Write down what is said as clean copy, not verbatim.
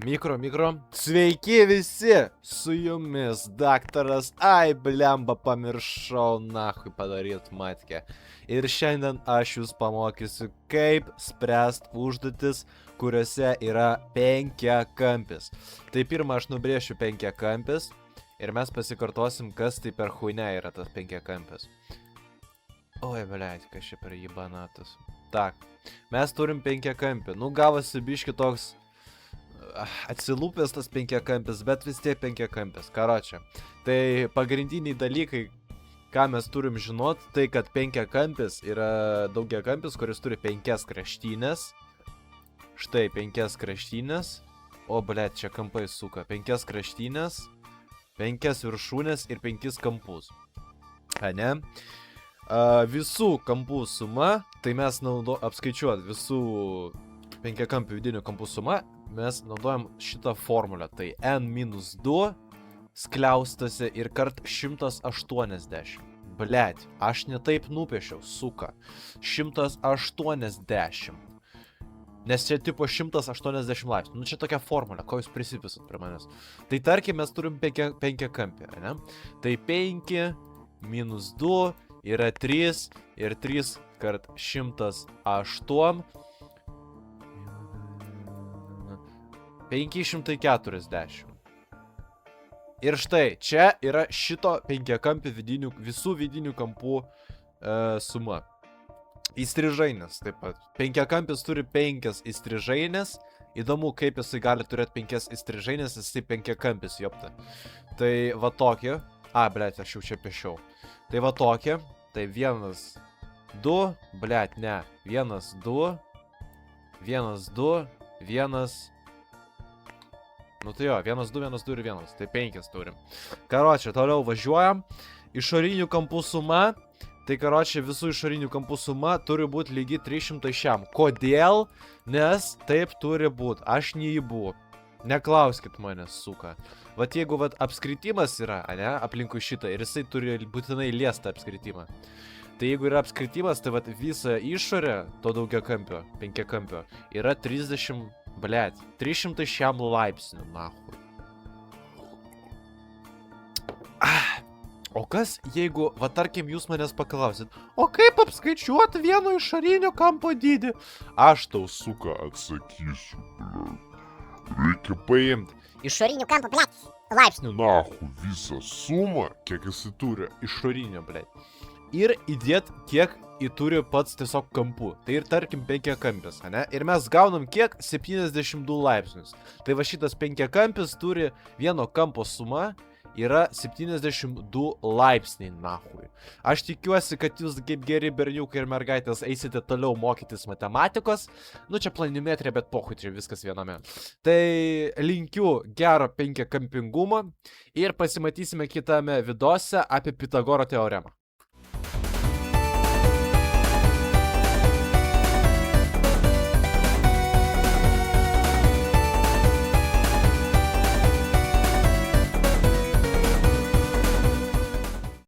Mikro. Sveiki visi, su jumis daktaras. Ai, blemba, pamiršau, nahui padaryt matkę. Ir šiandien aš jūs pamokysiu, kaip spręst užduotis, kuriuose yra penkiakampis. Tai pirmą aš nubrėšiu penkiakampis ir mes pasikartosim, kas tai per huine yra tas penkiakampis. Oi, blėt, kas čia per jį banatas. Tak, mes turim penkiakampį. Nu, gavosi biški toks atsilūpęs tas penkiakampis, bet vis tiek penkiakampis. Karočią. Tai pagrindiniai dalykai, ką mes turim žinot, tai kad penkiakampis yra daugiakampis, kuris turi 5 kraštynės. Štai 5 kraštynės. O, blėt, čia kampai suka. 5 kraštynės, 5 viršūnės ir 5 kampus. Ane? Visų kampų suma, tai mes apskaičiuot visų penkiakampių vidinių kampų suma, mes naudojam šitą formulę. Tai n-2 skliaustasi ir kart 180. Blet, aš netaip nupiešiau, suka. 180. Nes čia tipo 180 laipsnių. Nu čia tokia formulė, ko jūs prisipisat prie manęs. Tai tarkim, mes turim penkiakampį, ne? Tai 5 minus 2 yra 3 ir 3 kart 108. 540. Ir štai, čia yra šito penkiakampį visų vidinių kampų suma. Įstrižainės taip pat. Penkiakampis turi 5 įstrižainės. Įdomu, kaip jisai gali turėti 5 įstrižainės, jisai penkiakampis, jopta. Tai va tokie. Blėt, aš jau čia piešiau. Tai va tokie. Tai 1, 2, blėt, ne. 1, 2, 1, 2, 1. Nu tai jo, 1, 2, 1, 2 ir 1. Tai 5 turim. Karočią, toliau važiuojam. Išorinių kampų suma. Tai karočią, visų išorinių kampų suma turi būti lygi 300 šiam. Kodėl? Nes taip turi būti. Aš neįbu. Neklauskit manęs, suka. Vat jeigu vat apskritimas yra, ane, aplinkui šitą, ir jisai turi būtinai liestą apskritimą. Tai jeigu yra apskritimas, tai vat visa išorė to daugiakampio, penkiakampio, yra 30, blėt, 300 šiam laipsnių, nahui. O kas, jeigu, va tarkim, jūs manęs paklausit, o kaip apskaičiuoti vieno išorinio kampo dydį? Aš tau, suka, atsakysiu, blėt. Reikia paimti išorinių kampų, blėt, laipsnių. Nahu, visą sumą, kiek jisai turi išorinio, blėt. Ir įdėt, kiek turi pats tiesiog kampų. Tai ir tarkim penkiakampis, ane? Ir mes gaunam kiek? 72 laipsnius. Tai va šitas penkiakampis turi vieno kampo suma yra 72 laipsniai, nahui. Aš tikiuosi, kad jūs kaip geri berniukai ir mergaitės eisite toliau mokytis matematikos. Nu čia planimetrija, bet pohui, čia viskas viename. Tai linkiu gero penkiakampingumo ir pasimatysime kitame vidose apie Pitagoro teoremą.